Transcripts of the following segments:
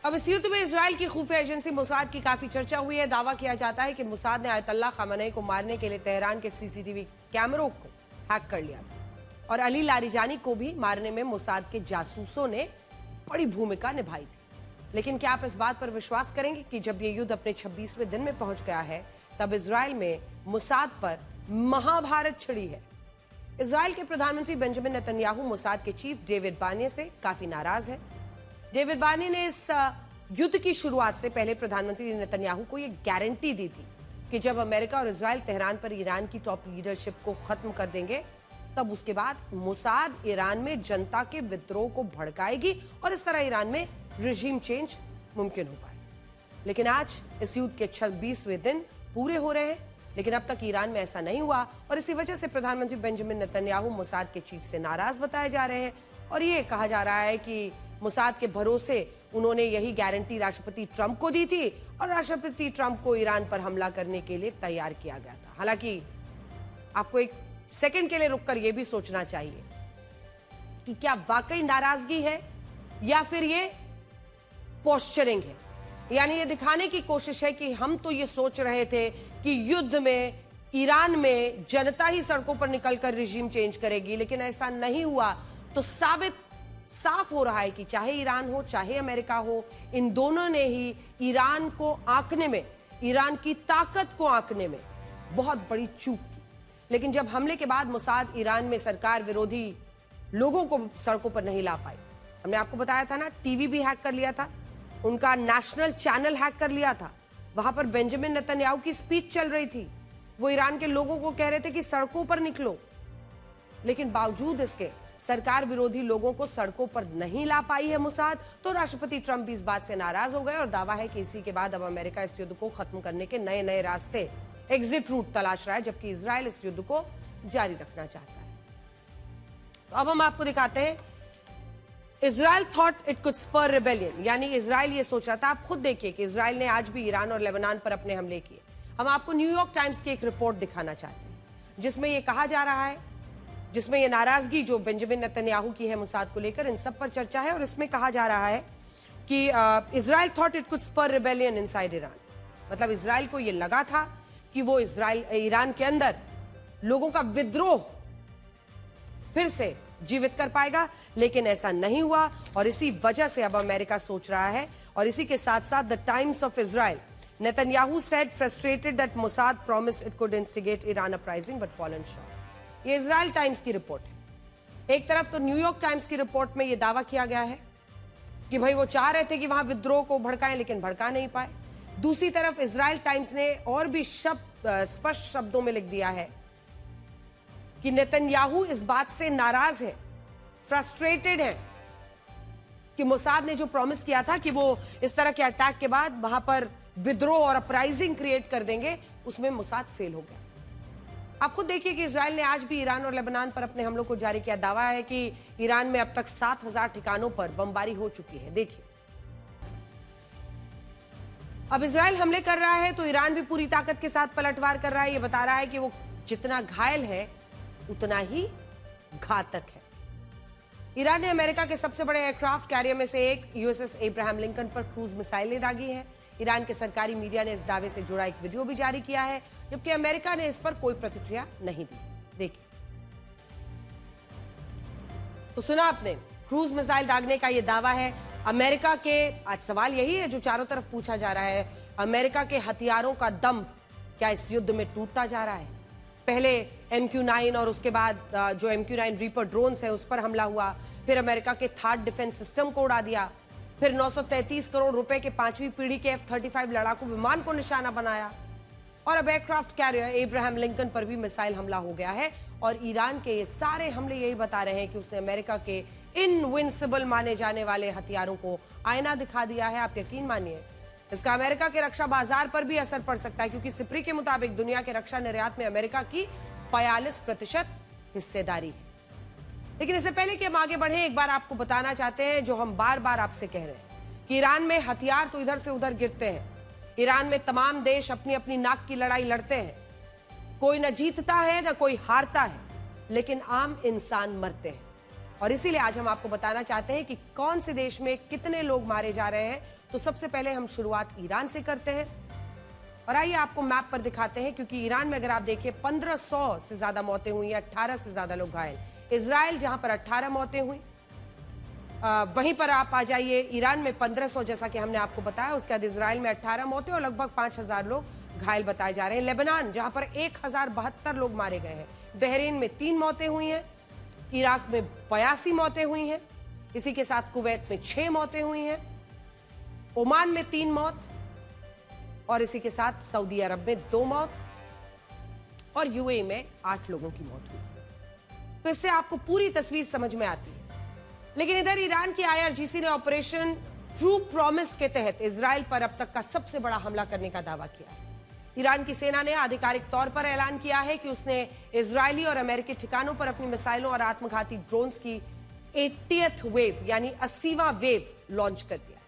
अब इस युद्ध में इजराइल की खुफिया एजेंसी मोसाद की काफी चर्चा हुई है। दावा किया जाता है कि मोसाद ने आयतुल्लाह खामेनी को मारने के लिए तेहरान के सीसीटीवी कैमरों को हैक कर लिया था और अली लारिजानी को भी मारने में मोसाद के जासूसों ने बड़ी भूमिका निभाई थी। लेकिन क्या आप इस बात पर विश्वास करेंगे कि जब ये युद्ध अपने 26वें दिन में पहुंच गया है तब इजराइल में मोसाद पर महाभारत छिड़ी है। इजराइल के प्रधानमंत्री बेंजामिन नेतन्याहू मोसाद के चीफ डेविड बार्निये से काफी नाराज है। डेविड बार्निये ने इस युद्ध की शुरुआत से पहले प्रधानमंत्री नेतन्याहू को यह गारंटी दी थी कि जब अमेरिका और इजराइल तेहरान पर ईरान की टॉप लीडरशिप को खत्म कर देंगे तब उसके बाद मोसाद ईरान में जनता के विद्रोह को भड़काएगी और इस तरह ईरान में रिजीम चेंज मुमकिन हो पाएगा। लेकिन आज इस युद्ध के 26वें दिन पूरे हो रहे हैं, लेकिन अब तक ईरान में ऐसा नहीं हुआ और इसी वजह से प्रधानमंत्री बेंजामिन नेतन्याहू मोसाद के चीफ से नाराज बताए जा रहे हैं और ये कहा जा रहा है कि मोसाद के भरोसे उन्होंने यही गारंटी राष्ट्रपति ट्रंप को दी थी और राष्ट्रपति ट्रंप को ईरान पर हमला करने के लिए तैयार किया गया था। हालांकि आपको एक सेकंड के लिए रुककर यह भी सोचना चाहिए कि क्या वाकई नाराजगी है या फिर ये पोस्चरिंग है, यानी ये दिखाने की कोशिश है कि हम तो ये सोच रहे थे कि युद्ध में ईरान में जनता ही सड़कों पर निकलकर रिजीम चेंज करेगी, लेकिन ऐसा नहीं हुआ। तो साफ हो रहा है कि चाहे ईरान हो चाहे अमेरिका हो, इन दोनों ने ही ईरान को आंकने में, ईरान की ताकत को आंकने में बहुत बड़ी चूक की। लेकिन जब हमले के बाद मोसाद ईरान में सरकार विरोधी लोगों को सड़कों पर नहीं ला पाई, हमने आपको बताया था ना, टीवी भी हैक कर लिया था, उनका नेशनल चैनल हैक कर लिया था, वहां पर बेंजामिन नेतन्याहू की स्पीच चल रही थी, वो ईरान के लोगों को कह रहे थे कि सड़कों पर निकलो, लेकिन बावजूद इसके सरकार विरोधी लोगों को सड़कों पर नहीं ला पाई है मोसाद। तो राष्ट्रपति ट्रंप भी इस बात से नाराज हो गए और दावा है कि इसी के बाद अब अमेरिका इस युद्ध को खत्म करने के नए नए रास्ते, एग्जिट रूट तलाश रहा है, जबकि इजराइल इस युद्ध को जारी रखना चाहता है। तो अब हम आपको दिखाते हैं, Israel thought it could spur rebellion, यानी इजराइल ये सोच रहा था। आप खुद देखिए कि इजराइल ने आज भी ईरान और लेबनान पर अपने हमले किए। हम आपको न्यूयॉर्क टाइम्स की एक रिपोर्ट दिखाना चाहते हैं जिसमें यह कहा जा रहा है, जिसमें यह नाराजगी जो बेंजामिन नेतन्याहू की है मोसाद को लेकर, इन सब पर चर्चा है। और इसमें कहा जा रहा है कि Israel thought it could spur rebellion inside Iran, मतलब इजराइल को यह लगा था कि वो ईरान के अंदर लोगों का विद्रोह फिर से जीवित कर पाएगा, लेकिन ऐसा नहीं हुआ और इसी वजह से अब अमेरिका सोच रहा है। और इसी के साथ साथ the times of Israel, Netanyahu said frustrated that Mossad promised it could instigate Iran uprising but fallen short. ये इजराइल टाइम्स की रिपोर्ट है। एक तरफ तो न्यूयॉर्क टाइम्स की रिपोर्ट में यह दावा किया गया है कि भाई वो चाह रहे थे कि वहां विद्रोह को भड़काएं, लेकिन भड़का नहीं पाए। दूसरी तरफ इजराइल टाइम्स ने और भी स्पष्ट शब्दों में लिख दिया है कि नेतन्याहू इस बात से नाराज है, फ्रस्ट्रेटेड है कि मोसाद ने जो प्रॉमिस किया था कि वो इस तरह के अटैक के बाद वहां पर विद्रोह और अपराइजिंग क्रिएट कर देंगे, उसमें मोसाद फेल हो गया। आप खुद देखिए कि इजराइल ने आज भी ईरान और लेबनान पर अपने हमलों को जारी किया। दावा है कि ईरान में अब तक 7000 ठिकानों पर बमबारी हो चुकी है। देखिए, अब इजराइल हमले कर रहा है तो ईरान भी पूरी ताकत के साथ पलटवार कर रहा है। ये बता रहा है कि वो जितना घायल है उतना ही घातक है। ईरान ने अमेरिका के सबसे बड़े एयरक्राफ्ट कैरियर में से एक यूएसएस एब्राहम लिंकन पर क्रूज मिसाइलें दागी हैं। ईरान के सरकारी मीडिया ने इस दावे से जुड़ा एक वीडियो भी जारी किया है, जबकि अमेरिका ने इस पर कोई प्रतिक्रिया नहीं दी। देखिए, तो सुना आपने, क्रूज मिसाइल दागने का यह दावा है अमेरिका के। आज सवाल यही है जो चारों तरफ पूछा जा रहा है, अमेरिका के हथियारों का दम क्या इस युद्ध में टूटता जा रहा है? पहले MQ-9 और उसके बाद जो MQ-9 रीपर ड्रोन्स है उस पर हमला हुआ, फिर अमेरिका के थार्ड डिफेंस सिस्टम को उड़ा दिया, फिर 933 करोड़ रुपए के 5वीं पीढ़ी के F-35 लड़ाकू विमान को निशाना बनाया और अब एयरक्राफ्ट कैरियर एब्राहम लिंकन पर भी मिसाइल हमला हो गया है। और ईरान के ये सारे हमले यही बता रहे हैं कि उसने अमेरिका के इनविंसिबल माने जाने वाले हथियारों को आईना दिखा दिया है। आप यकीन मानिए, इसका अमेरिका के रक्षा बाजार पर भी असर पड़ सकता है, क्योंकि सिप्री के मुताबिक दुनिया के रक्षा निर्यात में अमेरिका की 45% हिस्सेदारी है। लेकिन इससे पहले कि हम आगे बढ़े, एक बार आपको बताना चाहते हैं जो हम बार बार आपसे कह रहे हैं कि ईरान में हथियार तो इधर से उधर गिरते हैं। ईरान में तमाम देश अपनी अपनी नाक की लड़ाई लड़ते हैं, कोई न जीतता है न कोई हारता है, लेकिन आम इंसान मरते हैं। और इसीलिए आज हम आपको बताना चाहते हैं कि कौन से देश में कितने लोग मारे जा रहे हैं। तो सबसे पहले हम शुरुआत ईरान से करते हैं और आइए आपको मैप पर दिखाते हैं, क्योंकि ईरान में अगर आप देखिए 1500 से ज्यादा मौतें हुई, 18 से ज्यादा लोग घायल। इजराइल जहां पर 18 मौतें हुई, वहीं पर आप आ जाइए ईरान में 1500, जैसा कि हमने आपको बताया। उसके बाद इजराइल में 18 मौतें और लगभग 5000 लोग घायल बताए जा रहे हैं। लेबनान जहां पर 1072 लोग मारे गए हैं। बहरीन में 3 मौतें हुई हैं। इराक में 82 मौतें हुई हैं। इसी के साथ कुवैत में 6 मौतें हुई हैं। ओमान में 3 मौत और इसी के साथ सऊदी अरब में 2 मौत और यूएई में 8 लोगों की मौत हुई। तो इससे आपको पूरी तस्वीर समझ में आती है। लेकिन इधर ईरान की आईआरजीसी ने ऑपरेशन ट्रू प्रॉमिस के तहत इजराइल पर अब तक का सबसे बड़ा हमला करने का दावा किया है। ईरान की सेना ने आधिकारिक तौर पर ऐलान किया है कि उसने इजरायली और अमेरिकी ठिकानों पर अपनी मिसाइलों और आत्मघाती ड्रोन्स की 80th वेव यानी 80वां वेव लॉन्च कर दिया।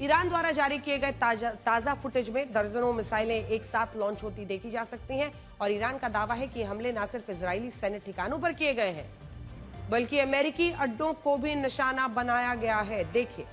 ईरान द्वारा जारी किए गए ताजा फुटेज में दर्जनों मिसाइलें एक साथ लॉन्च होती देखी जा सकती हैं और ईरान का दावा है कि हमले न सिर्फ इजरायली सैन्य ठिकानों पर किए गए हैं, बल्कि अमेरिकी अड्डों को भी निशाना बनाया गया है। देखिए